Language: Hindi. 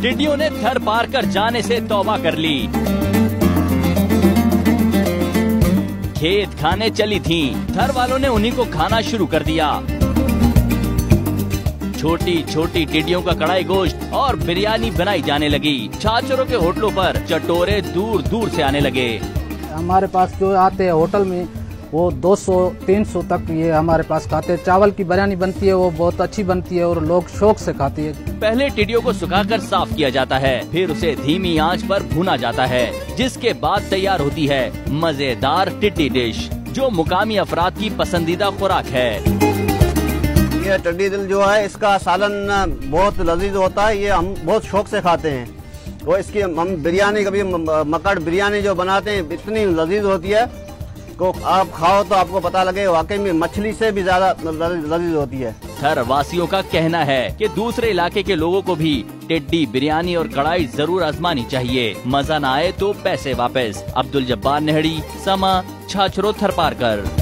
टिड्डियों ने थर पार कर जाने से तौबा कर ली। खेत खाने चली थीं, थर वालों ने उन्हीं को खाना शुरू कर दिया। छोटी छोटी टिड्डियों का कढ़ाई गोश्त और बिरयानी बनाई जाने लगी। छाछरों के होटलों पर चटोरे दूर दूर से आने लगे। हमारे पास जो आते हैं होटल में वो 200-300 तक ये हमारे पास खाते हैं। चावल की बिरयानी बनती है, वो बहुत अच्छी बनती है और लोग शौक से खाते हैं। पहले टिड्डियों को सुखाकर साफ किया जाता है, फिर उसे धीमी आंच पर भुना जाता है, जिसके बाद तैयार होती है मजेदार टिड्डी डिश, जो मुकामी अफराद की पसंदीदा खुराक है। ये टिड्डी दिल जो है, इसका सालन बहुत लजीज होता है। ये हम बहुत शौक से खाते हैं। वो इसकी हम बिरयानी, कभी मकड़ बिरयानी जो बनाते हैं, इतनी लजीज होती है को आप खाओ तो आपको पता लगे वाकई में मछली से भी ज्यादा लजीज होती है। थर वासियों का कहना है कि दूसरे इलाके के लोगों को भी टिड्डी बिरयानी और कढ़ाई जरूर आजमानी चाहिए। मजा न आए तो पैसे वापस। अब्दुल जब्बार नेहड़ी, समा, छाछरो, थरपारकर।